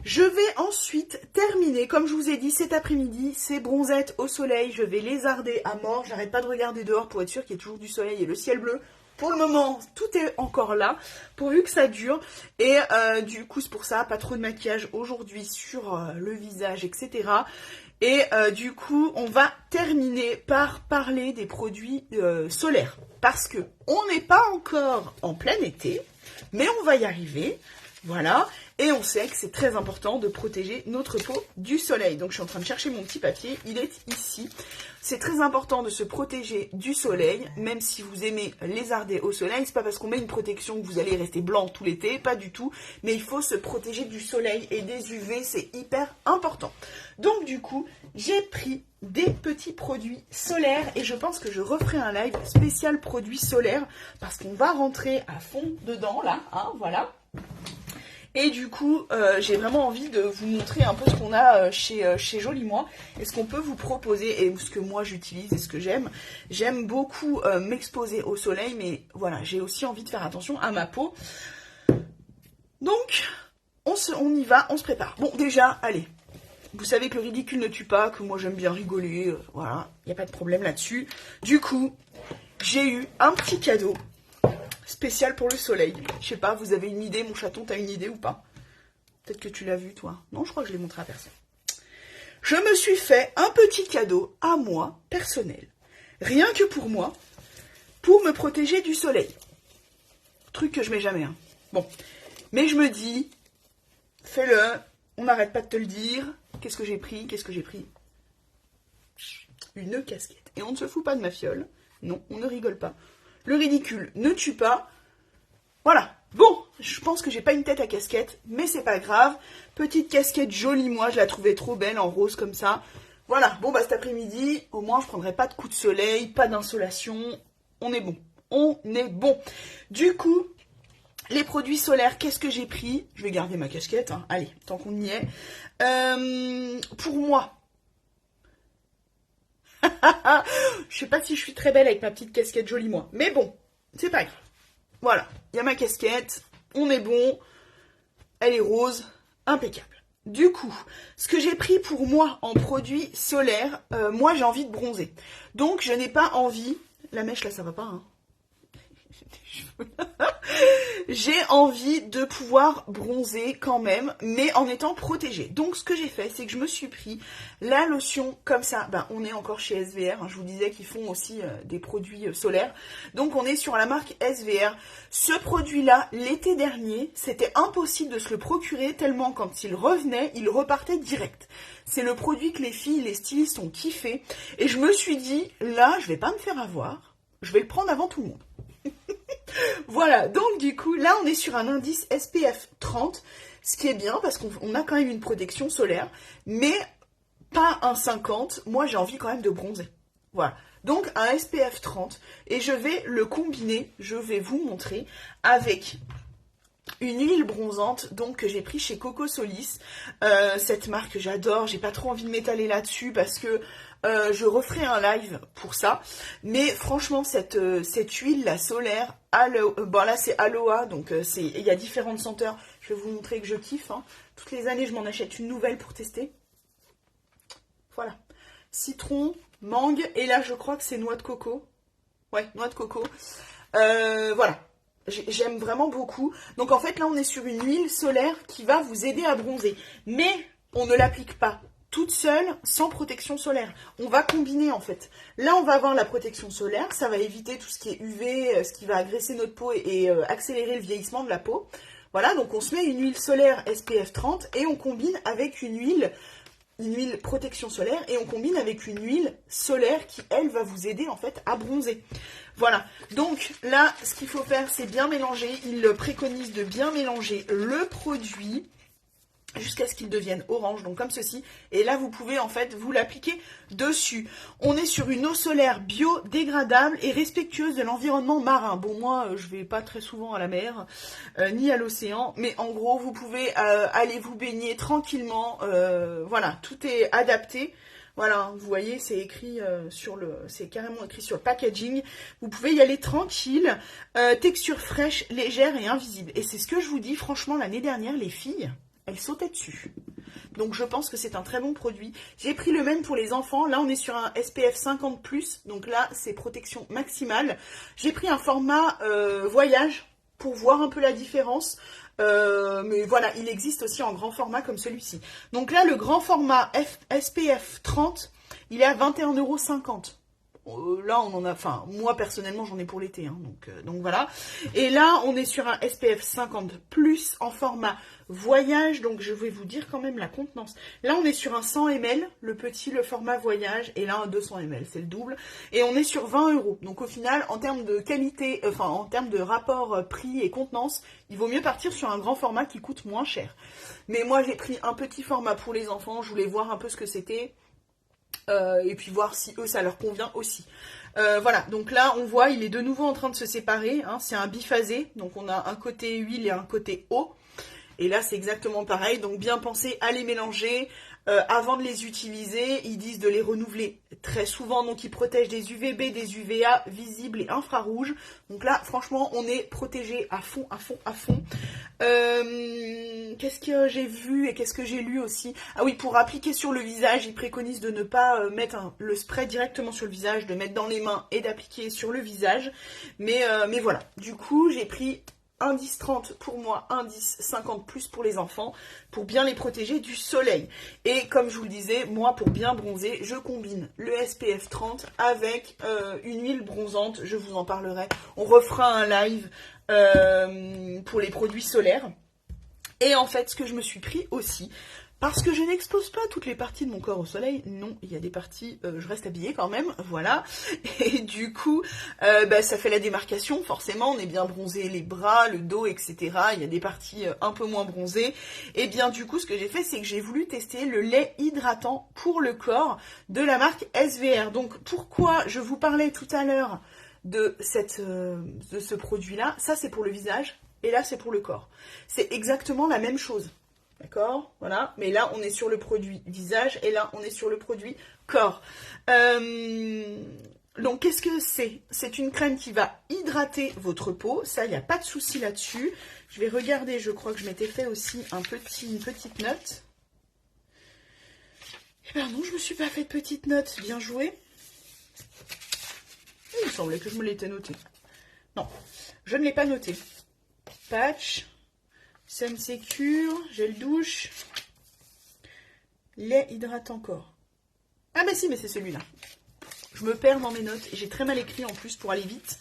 [SPEAKER 1] Je vais ensuite terminer, comme je vous ai dit, cet après-midi, ces bronzettes au soleil. Je vais lézarder à mort, j'arrête pas de regarder dehors pour être sûr qu'il y ait toujours du soleil et le ciel bleu. Pour le moment, tout est encore là, pourvu que ça dure. Et du coup, c'est pour ça, pas trop de maquillage aujourd'hui sur le visage, etc. Et du coup, on va terminer par parler des produits solaires. Parce que on n'est pas encore en plein été, mais on va y arriver. Voilà, et on sait que c'est très important de protéger notre peau du soleil. Donc je suis en train de chercher mon petit papier, il est ici. C'est très important de se protéger du soleil, même si vous aimez lézarder au soleil. C'est pas parce qu'on met une protection que vous allez rester blanc tout l'été, pas du tout. Mais il faut se protéger du soleil et des UV, c'est hyper important. Donc du coup, j'ai pris des petits produits solaires et je pense que je referai un live spécial produits solaires parce qu'on va rentrer à fond dedans là, hein, voilà. Et du coup, j'ai vraiment envie de vous montrer un peu ce qu'on a chez Joli Moi et ce qu'on peut vous proposer et ce que moi j'utilise et ce que j'aime. J'aime beaucoup m'exposer au soleil, mais voilà, j'ai aussi envie de faire attention à ma peau. Donc, on y va, on se prépare. Bon, déjà, allez, vous savez que le ridicule ne tue pas, que moi j'aime bien rigoler, voilà, il n'y a pas de problème là-dessus. Du coup, j'ai eu un petit cadeau spécial pour le soleil. Je sais pas, vous avez une idée, mon chaton, t'as une idée ou pas? Peut-être que tu l'as vu, toi. Non, je crois que je l'ai montré à personne. Je me suis fait un petit cadeau à moi, personnel. Rien que pour moi, pour me protéger du soleil. Truc que je mets jamais, hein. Bon. Mais je me dis, fais-le, on n'arrête pas de te le dire. Qu'est-ce que j'ai pris? Une casquette. Et on ne se fout pas de ma fiole. Non, on ne rigole pas. Le ridicule ne tue pas. Voilà. Bon, je pense que j'ai pas une tête à casquette, mais c'est pas grave. Petite casquette jolie, moi, je la trouvais trop belle en rose comme ça. Voilà. Bon, bah cet après-midi, au moins, je prendrai pas de coups de soleil, pas d'insolation. On est bon. On est bon. Du coup, les produits solaires, qu'est-ce que j'ai pris? Je vais garder ma casquette, hein. Allez, tant qu'on y est. Pour moi, je sais pas si je suis très belle avec ma petite casquette Joli Moi, mais bon, c'est pas grave. Voilà, il y a ma casquette, on est bon, elle est rose, impeccable. Du coup, ce que j'ai pris pour moi en produit solaire, moi j'ai envie de bronzer. Donc je n'ai pas envie, la mèche là ça va pas, hein. J'ai envie de pouvoir bronzer quand même, mais en étant protégée. Donc ce que j'ai fait, c'est que je me suis pris la lotion comme ça. Ben, on est encore chez SVR, hein. Je vous disais qu'ils font aussi des produits solaires. Donc on est sur la marque SVR. Ce produit-là, l'été dernier, c'était impossible de se le procurer tellement quand il revenait, il repartait direct. C'est le produit que les filles, les stylistes ont kiffé. Et je me suis dit, là, je vais pas me faire avoir. Je vais le prendre avant tout le monde. Voilà, donc du coup, là on est sur un indice SPF 30, ce qui est bien parce qu'on a quand même une protection solaire, mais pas un 50, moi j'ai envie quand même de bronzer. Voilà, donc un SPF 30, et je vais le combiner, je vais vous montrer, avec une huile bronzante donc que j'ai pris chez Coco Solis. Cette marque j'adore, j'ai pas trop envie de m'étaler là-dessus parce que je referai un live pour ça. Mais franchement cette huile la solaire, bon là c'est Aloha, donc il y a différentes senteurs. Je vais vous montrer que je kiffe, hein. Toutes les années je m'en achète une nouvelle pour tester. Voilà, citron, mangue, et là je crois que c'est noix de coco. Ouais, noix de coco. Voilà. J'aime vraiment beaucoup. Donc en fait là on est sur une huile solaire qui va vous aider à bronzer. Mais on ne l'applique pas toute seule sans protection solaire. On va combiner en fait. Là on va avoir la protection solaire. Ça va éviter tout ce qui est UV, ce qui va agresser notre peau et accélérer le vieillissement de la peau. Voilà, donc on se met une huile solaire SPF 30 et on combine avec une huile protection solaire, et on combine avec une huile solaire qui, elle, va vous aider en fait à bronzer. Voilà, donc là, ce qu'il faut faire, c'est bien mélanger. Il préconise de bien mélanger le produit jusqu'à ce qu'il devienne orange, donc comme ceci. Et là, vous pouvez en fait vous l'appliquer dessus. On est sur une eau solaire biodégradable et respectueuse de l'environnement marin. Bon, moi, je vais pas très souvent à la mer, ni à l'océan, mais en gros, vous pouvez aller vous baigner tranquillement. Voilà, tout est adapté. Voilà, vous voyez, c'est écrit c'est carrément écrit sur le packaging. Vous pouvez y aller tranquille, texture fraîche, légère et invisible. Et c'est ce que je vous dis, franchement, l'année dernière, les filles, elles sautaient dessus. Donc je pense que c'est un très bon produit. J'ai pris le même pour les enfants. Là, on est sur un SPF 50+. Donc là, c'est protection maximale. J'ai pris un format voyage pour voir un peu la différence. Mais voilà, il existe aussi en grand format comme celui-ci. Donc là, le grand format SPF 30, il est à 21,50 €. là on en a, enfin moi personnellement j'en ai pour l'été, hein, donc voilà. Et là on est sur un SPF 50 plus en format voyage, donc je vais vous dire quand même la contenance. Là on est sur un 100 ml, le petit, le format voyage, et là un 200 ml, c'est le double, et on est sur 20 €. Donc au final, en termes de qualité, enfin en termes de rapport prix et contenance, il vaut mieux partir sur un grand format qui coûte moins cher. Mais moi j'ai pris un petit format pour les enfants, je voulais voir un peu ce que c'était, et puis voir si eux ça leur convient aussi. Voilà, donc là on voit il est de nouveau en train de se séparer, hein, c'est un biphasé, donc on a un côté huile et un côté eau. Et là, c'est exactement pareil. Donc, bien penser à les mélanger avant de les utiliser. Ils disent de les renouveler très souvent. Donc, ils protègent des UVB, des UVA visibles et infrarouges. Donc là, franchement, on est protégé à fond, à fond, à fond. Qu'est-ce que j'ai vu et qu'est-ce que j'ai lu aussi? Ah oui, pour appliquer sur le visage, ils préconisent de ne pas mettre le spray directement sur le visage, de mettre dans les mains et d'appliquer sur le visage. Mais voilà. Du coup, j'ai pris un 10-30 pour moi, un 10-50 plus pour les enfants, pour bien les protéger du soleil. Et comme je vous le disais, moi pour bien bronzer, je combine le SPF 30 avec une huile bronzante, je vous en parlerai. On refera un live pour les produits solaires. Et en fait, ce que je me suis pris aussi, parce que je n'expose pas toutes les parties de mon corps au soleil, non, il y a des parties, je reste habillée quand même, voilà, et du coup, ça fait la démarcation, forcément, on est bien bronzé les bras, le dos, etc., il y a des parties un peu moins bronzées, et bien du coup, ce que j'ai fait, c'est que j'ai voulu tester le lait hydratant pour le corps de la marque SVR. Donc, pourquoi je vous parlais tout à l'heure de ce produit-là? Ça, c'est pour le visage, et là, c'est pour le corps. C'est exactement la même chose. D'accord, voilà. Mais là, on est sur le produit visage et là, on est sur le produit corps. Donc, qu'est-ce que c'est? C'est une crème qui va hydrater votre peau. Ça, il n'y a pas de souci là-dessus. Je vais regarder, je crois que je m'étais fait aussi une petite note. Eh ben non, je ne me suis pas fait de petite note. Bien joué. Il me semblait que je me l'étais noté. Non, je ne l'ai pas noté. Patch. Sun Secure, gel douche, lait hydratant corps. Ah mais si, mais c'est celui-là. Je me perds dans mes notes et j'ai très mal écrit en plus pour aller vite.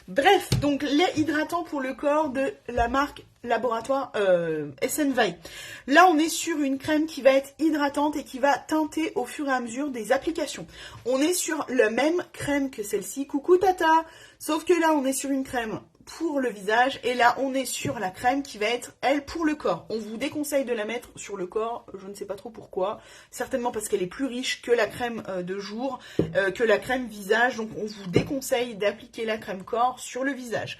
[SPEAKER 1] Bref, donc lait hydratant pour le corps de la marque laboratoire SNVI. Là, on est sur une crème qui va être hydratante et qui va teinter au fur et à mesure des applications. On est sur la même crème que celle-ci. Coucou Tata! Sauf que là, on est sur une crème pour le visage et là on est sur la crème qui va être elle pour le corps. On vous déconseille de la mettre sur le corps, je ne sais pas trop pourquoi, certainement parce qu'elle est plus riche que la crème de jour, que la crème visage, donc on vous déconseille d'appliquer la crème corps sur le visage.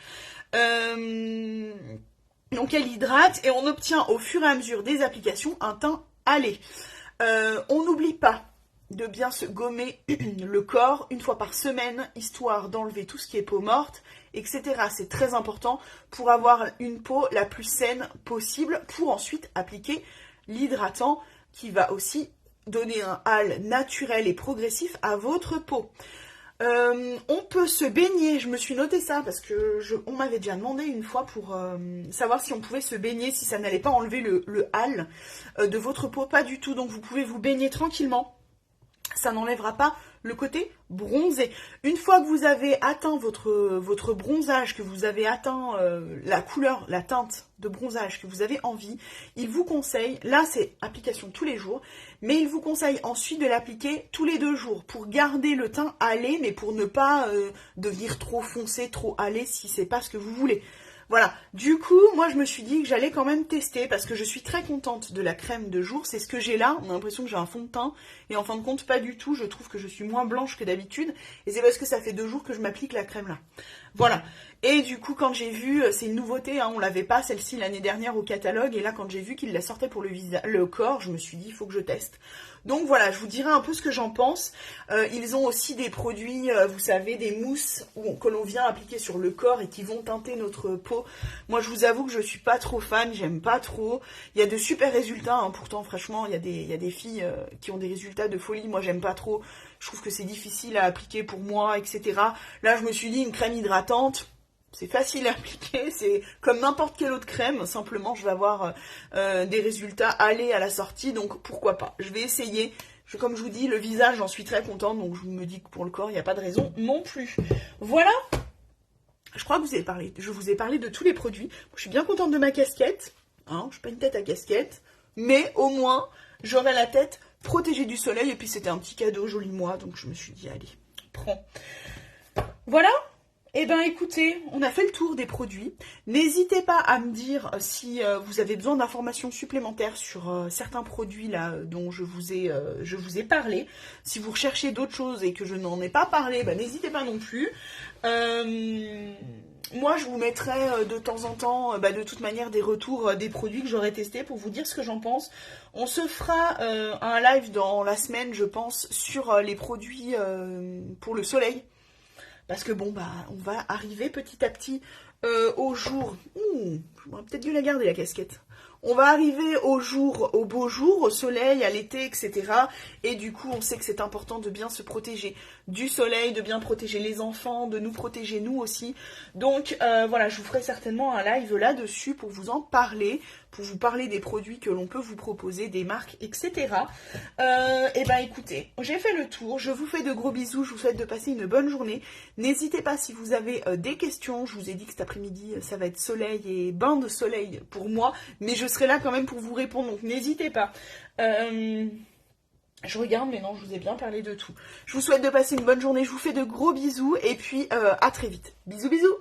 [SPEAKER 1] Donc elle hydrate et on obtient au fur et à mesure des applications un teint hâlé. On n'oublie pas de bien se gommer le corps une fois par semaine, histoire d'enlever tout ce qui est peau morte, etc. C'est très important pour avoir une peau la plus saine possible, pour ensuite appliquer l'hydratant qui va aussi donner un hâle naturel et progressif à votre peau. On peut se baigner, je me suis noté ça parce que on m'avait déjà demandé une fois pour savoir si on pouvait se baigner, si ça n'allait pas enlever le hâle de votre peau, pas du tout, donc vous pouvez vous baigner tranquillement. Ça n'enlèvera pas le côté bronzé. Une fois que vous avez atteint votre bronzage, que vous avez atteint la couleur, la teinte de bronzage que vous avez envie, il vous conseille, là c'est application tous les jours, mais il vous conseille ensuite de l'appliquer tous les 2 jours pour garder le teint hâlé, mais pour ne pas devenir trop foncé, trop hâlé si c'est pas ce que vous voulez. Voilà, du coup, moi je me suis dit que j'allais quand même tester parce que je suis très contente de la crème de jour. C'est ce que j'ai là, on a l'impression que j'ai un fond de teint et en fin de compte pas du tout, je trouve que je suis moins blanche que d'habitude et c'est parce que ça fait 2 jours que je m'applique la crème là. Voilà, et du coup quand j'ai vu, c'est une nouveauté, hein, on l'avait pas celle-ci l'année dernière au catalogue et là quand j'ai vu qu'ils la sortaient pour le corps, je me suis dit il faut que je teste. Donc voilà, je vous dirai un peu ce que j'en pense. Ils ont aussi des produits, vous savez, des mousses que l'on vient appliquer sur le corps et qui vont teinter notre peau. Moi, je vous avoue que je suis pas trop fan, j'aime pas trop. Il y a de super résultats, hein, pourtant, franchement, il y a des filles qui ont des résultats de folie. Moi, j'aime pas trop. Je trouve que c'est difficile à appliquer pour moi, etc. Là, je me suis dit, une crème hydratante, c'est facile à appliquer, c'est comme n'importe quelle autre crème, simplement je vais avoir des résultats hâlés à la sortie, donc pourquoi pas. Je vais essayer, Comme je vous dis, le visage, j'en suis très contente, donc je me dis que pour le corps, il n'y a pas de raison non plus. Voilà. Je crois que je vous ai parlé de tous les produits. Je suis bien contente de ma casquette. Hein, je suis pas une tête à casquette. Mais au moins, j'aurai la tête protégée du soleil. Et puis c'était un petit cadeau joli moi. Donc je me suis dit, allez, prends. Voilà. Eh bien écoutez, on a fait le tour des produits. N'hésitez pas à me dire si vous avez besoin d'informations supplémentaires sur certains produits là dont je vous ai parlé. Si vous recherchez d'autres choses et que je n'en ai pas parlé, n'hésitez pas non plus. Moi je vous mettrai de temps en temps de toute manière des retours des produits que j'aurai testés pour vous dire ce que j'en pense. On se fera un live dans la semaine je pense sur les produits pour le soleil. Parce que bon, on va arriver petit à petit au jour... j'aurais peut-être dû la garder, la casquette. On va arriver au beau jour, au soleil, à l'été, etc. Et du coup, on sait que c'est important de bien se protéger du soleil, de bien protéger les enfants, de nous protéger nous aussi. Donc voilà, je vous ferai certainement un live là-dessus pour vous en parler, pour vous parler des produits que l'on peut vous proposer, des marques, etc. Et écoutez, j'ai fait le tour, je vous fais de gros bisous, je vous souhaite de passer une bonne journée. N'hésitez pas si vous avez des questions, je vous ai dit que cet après-midi, ça va être soleil et bain de soleil pour moi, mais je serai là quand même pour vous répondre, donc n'hésitez pas. Je regarde, mais non, je vous ai bien parlé de tout. Je vous souhaite de passer une bonne journée, je vous fais de gros bisous, et puis à très vite. Bisous, bisous!